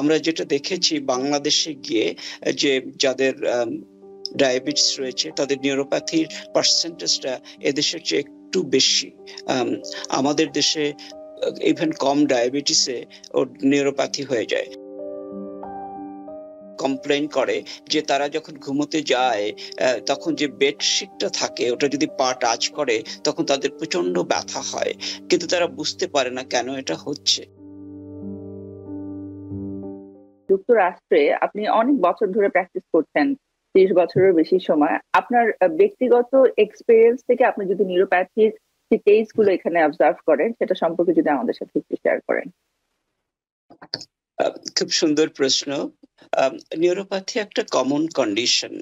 আমরা যেটা দেখেছি বাংলাদেশে গিয়ে যে যাদের ডায়াবেটিস রয়েছে তাদের নিউরোপ্যাথির পার্সেন্টেজটা এদেশের চেয়ে একটু বেশি। আমাদের দেশে ইভেন কম ডায়াবেটিসে ওর নিউরোপ্যাথি হয়ে যায়। কমপ্লেন করে যে তারা যখন ঘুমোতে যায় তখন যে বেডশিটটা থাকে ওটা যদি পা টাচ করে তখন তাদের প্রচন্ড ব্যথা হয়, কিন্তু তারা বুঝতে পারে না কেন এটা হচ্ছে। যুক্তরাষ্ট্রে আপনি অনেক বছর ধরে প্র্যাকটিস করছেন, 30 বছরের বেশি সময়। আপনার ব্যক্তিগত এক্সপিরিয়েন্স থেকে আপনি যদি নিউরোপ্যাথির যে কেস গুলো এখানে অবজার্ভ করেন সেটা সম্পর্কে যদি আমাদের সাথে একটু শেয়ার করেন। খুব সুন্দর প্রশ্ন। নিউরোপ্যাথি একটা কমন কন্ডিশন,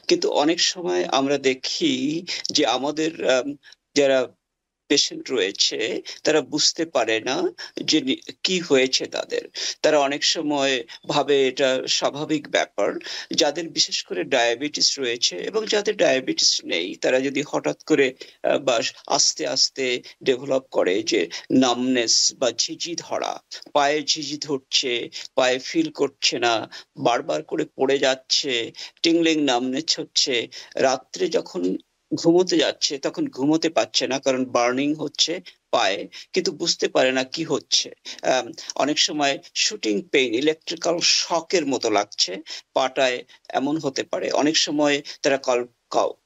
কিন্তু অনেক সময় আমরা দেখি যে আমাদের যারা পেশেন্ট রয়েছে তারা বুঝতে পারে না যে কি হয়েছে তাদের। তারা অনেক সময় ভাবে এটা স্বাভাবিক ব্যাপার। যাদের বিশেষ করে ডায়াবেটিস রয়েছে এবং যাদের ডায়াবেটিস নেই তারা যদি হঠাৎ করে বা আস্তে আস্তে ডেভেলপ করে যে নামনেস বা ঝিঝি ধরা, পায়ে ঝিঝি ধরছে, পায়ে ফিল করছে না, বারবার করে পড়ে যাচ্ছে, টিংলিং নামনেস হচ্ছে, রাত্রে যখন ঘুমোতে যাচ্ছে তখন ঘুমোতে পারছে না কারণ বার্নিং হচ্ছে পায়ে, কিন্তু বুঝতে পারে না কি হচ্ছে। অনেক সময় শুটিং পেইন, ইলেকট্রিক্যাল শকের মতো লাগছে পাটায়, এমন হতে পারে। অনেক সময় তারা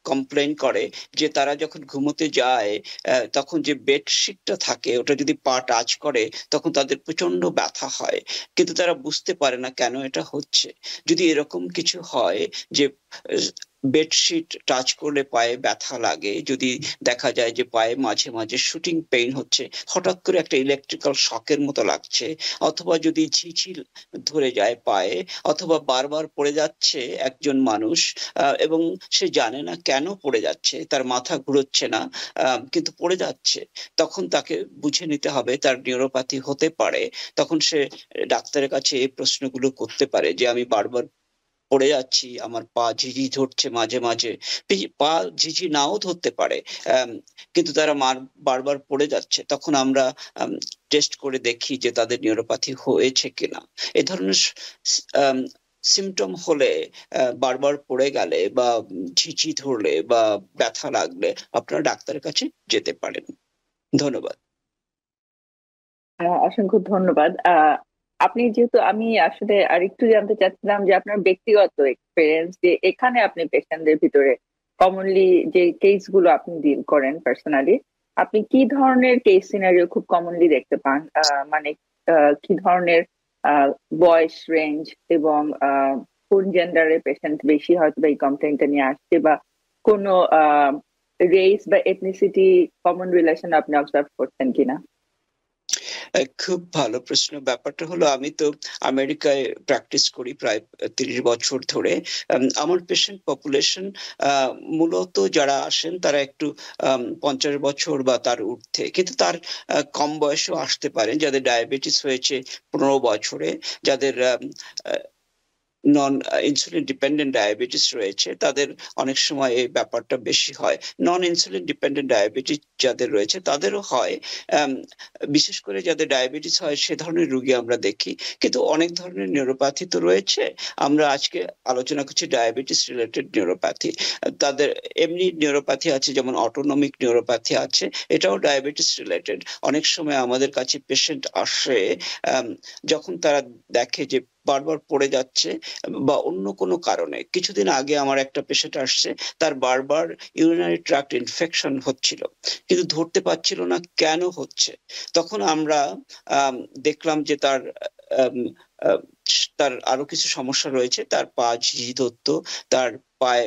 কমপ্লেন করে যে তারা যখন ঘুমোতে যায় তখন যে বেডশিটটা থাকে ওটা যদি পা টাচ করে তখন তাদের প্রচন্ড ব্যথা হয়, কিন্তু তারা বুঝতে পারে না কেন এটা হচ্ছে। যদি এরকম কিছু হয় যে বেডশিট টাচ করলে পায়ে ব্যথা লাগে, যদি দেখা যায় যে পায়ে মাঝে মাঝে শুটিং পেইন হচ্ছে, হঠাৎ করে একটা ইলেকট্রিক্যাল শকের মতো লাগছে, অথবা যদি ঝিঝি ধরে যায় পায়ে, অথবা বারবার পড়ে যাচ্ছে একজন মানুষ এবং সে জানে না কেন পড়ে যাচ্ছে, তার মাথা ঘুরোচ্ছে না কিন্তু পড়ে যাচ্ছে, তখন তাকে বুঝে নিতে হবে তার নিউরোপ্যাথি হতে পারে। তখন সে ডাক্তারের কাছে এই প্রশ্নগুলো করতে পারে যে আমি বারবার পড়ে যাচ্ছি, আমার পা ঝিঝি ধরছে মাঝে মাঝে। পা ঝিঝি নাও ধরতে পারে, কিন্তু তারা বারবার পড়ে যাচ্ছে, তখন আমরা টেস্ট করে দেখি যে তাদের নিউরোপ্যাথি হয়েছে কিনা। এ ধরনের সিমটম হলে, বারবার পড়ে গেলে বা ঝিঝি ধরলে বা ব্যথা লাগলে আপনারা ডাক্তারের কাছে যেতে পারেন। ধন্যবাদ। অসংখ্য ধন্যবাদ। আপনি যেহেতু, আমি আসলে আরেকটু জানতে চাচ্ছিলাম যে আপনার ব্যক্তিগত এক্সপিরিয়েন্স, যে এখানে আপনি পেশেন্টদের ভিতরে কমনলি যে কেস গুলো আপনি ডিল করেন পার্সোনালি, আপনি কি ধরনের কেস সিনারিও খুব কমনলি দেখতে পান? মানে কি ধরনের আহ, বয়স রেঞ্জ এবং কোন জেন্ডারের পেশেন্ট বেশি হয়তো বা এই কমপ্লেনটা নিয়ে আসছে, বা কোনো রেস বা এথনিসিটি কমন রিলেশন আপনি অবজার্ভ করছেন কিনা? খুব ভালো প্রশ্ন। ব্যাপারটা হলো আমি তো আমেরিকায় প্র্যাকটিস করি প্রায় 30 বছর ধরে। আমার পেশেন্ট পপুলেশন মূলত যারা আসেন তারা একটু 50 বছর বা তার ঊর্ধ্বে, কিন্তু তার কম বয়সেও আসতে পারেন যাদের ডায়াবেটিস হয়েছে 15 বছরে, যাদের নন ইনসুলিন ডিপেন্ডেন্ট ডায়াবেটিস রয়েছে তাদের অনেক সময় এই ব্যাপারটা বেশি হয়। নন ইনসুলিন ডিপেন্ডেন্ট ডায়াবেটিস যাদের রয়েছে তাদেরও হয়। আম, বিশেষ করে যাদের ডায়াবেটিস হয় সে ধরনের রোগী আমরা দেখি, কিন্তু অনেক ধরনের নিউরোপ্যাথি তো রয়েছে। আমরা আজকে আলোচনা করছি ডায়াবেটিস রিলেটেড নিউরোপ্যাথি। তাদের এমনি নিউরোপ্যাথি আছে, যেমন অটোনমিক নিউরোপ্যাথি আছে, এটাও ডায়াবেটিস রিলেটেড। অনেক সময় আমাদের কাছে পেশেন্ট আসে আম, যখন তারা দেখে যে বারবার পড়ে যাচ্ছে বা অন্য কোনো কারণে। কিছুদিন আগে আমার একটা পেশেন্ট আসছে, তার বারবার ইউরিনারি ট্র্যাক্ট ইনফেকশন হচ্ছিল, কিন্তু ধরতে পারছিল না কেন হচ্ছে। তখন আমরা আম, দেখলাম যে আম, আহ, তার আরো কিছু সমস্যা রয়েছে, তার পা ঝিঝি ধরতো, তার পায়ে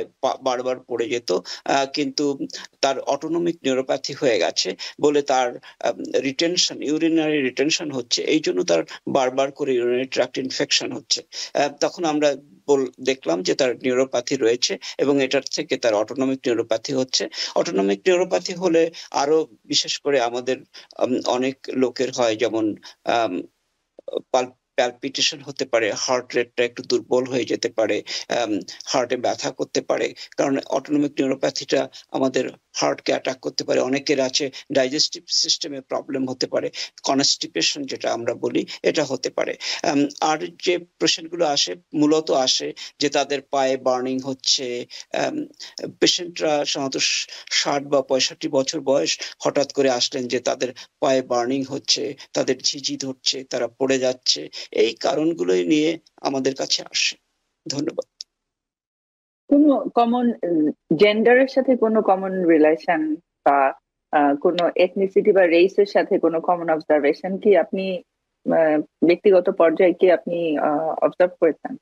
বারবার পড়ে যেত, কিন্তু তার অটোনমিক নিউরোপ্যাথি হয়ে গেছে বলে তার রিটেনশন, ইউরিনারি রিটেনশন হচ্ছে, এই জন্য তার বারবার করে ইউরিনারি ট্র্যাক্ট ইনফেকশন হচ্ছে। তখন আমরা দেখলাম যে তার নিউরোপ্যাথি রয়েছে এবং এটার থেকে তার অটোনমিক নিউরোপ্যাথি হচ্ছে। অটোনমিক নিউরোপ্যাথি হলে আরো বিশেষ করে আমাদের অনেক লোকের হয়, যেমন প্যালপিটেশন হতে পারে, হার্ট রেটটা একটু দুর্বল হয়ে যেতে পারে, হার্টে ব্যথা করতে পারে, কারণ অটোনমিক নিউরোপ্যাথিটা আমাদের হার্টকে অ্যাটাক করতে পারে। অনেকের আছে ডাইজেস্টিভ সিস্টেমে প্রবলেম হতে পারে, কনস্টিপেশন যেটা আমরা বলি এটা হতে পারে। আর যে পেশেন্টগুলো আসে মূলত আসে যে তাদের পায়ে বার্নিং হচ্ছে, পেশেন্টরা সাধারণত 60 বা 65 বছর বয়স, হঠাৎ করে আসলেন যে তাদের পায়ে বার্নিং হচ্ছে, তাদের ঝিঝি ধরছে, তারা পড়ে যাচ্ছে, এই কারণগুলোই নিয়ে আমাদের কাছে আসে। ধন্যবাদ। কোনো কমন জেন্ডারের সাথে কোনো কমন রিলেশন বা কোনো এথনিসিটি বা রেসের সাথে কোনো কমন অবজারভেশন কি আপনি ব্যক্তিগত পর্যায়ে কি আপনি অবজার্ভ করেছেন?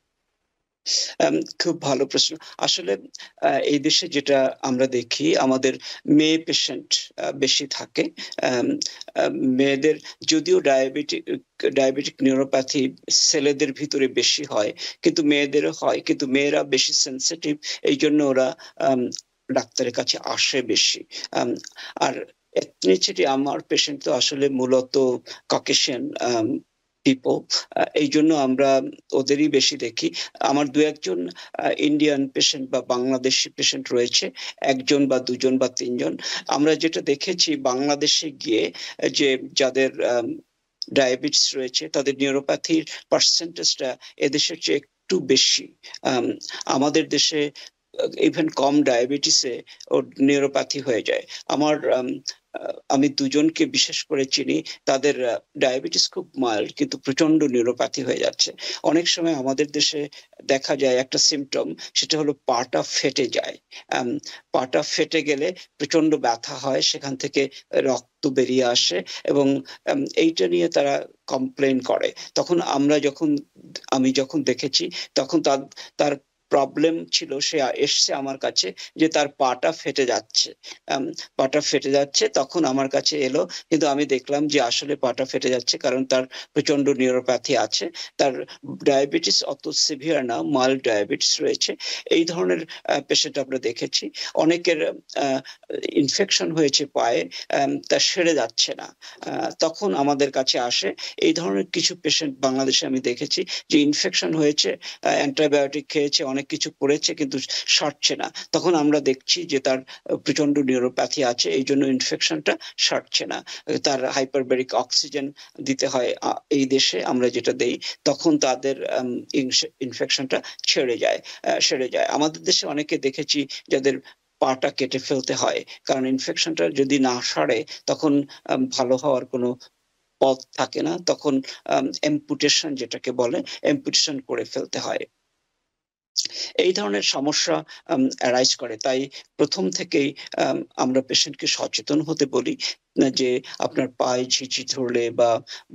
খুব ভালো প্রশ্ন। আসলে এই দেশে যেটা আমরা দেখি, আমাদের মেয়ে পেশেন্ট বেশি থাকে। মেয়েদের যদিও ডায়াবেটিক নিউরোপ্যাথি ছেলেদের ভিতরে বেশি হয়, কিন্তু মেয়েদেরও হয়, কিন্তু মেয়েরা বেশি সেনসিটিভ, এই জন্য ওরা ডাক্তারের কাছে আসে বেশি। আর এথনিসিটি, আমার পেশেন্ট তো আসলে মূলত ককেশিয়ান পিপল, এই জন্য আমরা ওদেরই বেশি দেখি। আমার 2-1 ইন্ডিয়ান পেশেন্ট বা বাংলাদেশি পেশেন্ট রয়েছে, 1 বা 2 বা 3। আমরা যেটা দেখেছি বাংলাদেশে গিয়ে, যে যাদের ডায়াবেটিস রয়েছে তাদের নিউরোপ্যাথির পার্সেন্টেজটা এদেশের চেয়ে একটু বেশি। আমাদের দেশে ইভেন কম ডায়াবেটিসে ওর নিউরোপ্যাথি হয়ে যায়। আমি 2জনকে বিশেষ করে চিনি, তাদের ডায়াবেটিস খুব মাইল্ড কিন্তু প্রচন্ড নিউরোপ্যাথি হয়ে যাচ্ছে। অনেক সময় আমাদের দেশে দেখা যায় একটা সিমটম, সেটা হলো পাটা ফেটে যায়। পাটা ফেটে গেলে প্রচন্ড ব্যথা হয়, সেখান থেকে রক্ত বেরিয়ে আসে, এবং এইটা নিয়ে তারা কমপ্লেন করে। তখন আমি যখন দেখেছি, তখন তার প্রবলেম ছিল, সে এসছে আমার কাছে যে তার পাটা ফেটে যাচ্ছে, তখন আমার কাছে এলো, কিন্তু আমি দেখলাম যে আসলে পাটা ফেটে যাচ্ছে কারণ তার প্রচন্ড নিউরোপ্যাথি আছে, তার ডায়াবেটিস অত সিভিয়ার না, মাইল্ড ডায়াবেটিস রয়েছে। এই ধরনের পেশেন্ট আমরা দেখেছি। অনেকের ইনফেকশন হয়েছে পায়ে, তা সেরে যাচ্ছে না, তখন আমাদের কাছে আসে। এই ধরনের কিছু পেশেন্ট বাংলাদেশে আমি দেখেছি যে ইনফেকশন হয়েছে, অ্যান্টিবায়োটিক খেয়েছে, অনেক কিছু করেছে, কিন্তু সারছে না। তখন আমরা দেখছি যে তার প্রচন্ড নিউরোপ্যাথি আছে, এই জন্য ইনফেকশনটা সারছে না। তার হাইপারবেরিক অক্সিজেন দিতে হয় এই দেশে, আমরা যেটা দেই, তখন তাদের ইনফেকশনটা সেরে যায়। আমাদের দেশে অনেকে দেখেছি যাদের পাটা কেটে ফেলতে হয়, কারণ ইনফেকশনটা যদি না সারে তখন ভালো হওয়ার কোনো পথ থাকে না, তখন অ্যাম্পুটেশন যেটাকে বলে, অ্যাম্পুটেশন করে ফেলতে হয়। এই ধরনের সমস্যা অ্যারাইজ করে। তাই প্রথম থেকেই আমরা পেশেন্টকে সচেতন হতে বলি, যে আপনার পায়ে ঝিঝি ধরলে বা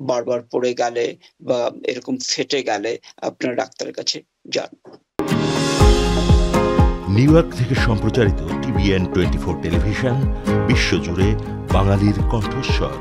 বারবার পড়ে গেলে বা এরকম ফেটে গেলে আপনার ডাক্তারের কাছে যান। নিউ ইয়র্ক থেকে সম্প্রচারিত TVN 24 টেলিভিশন, বিশ্বজুড়ে বাঙালির কণ্ঠস্বর।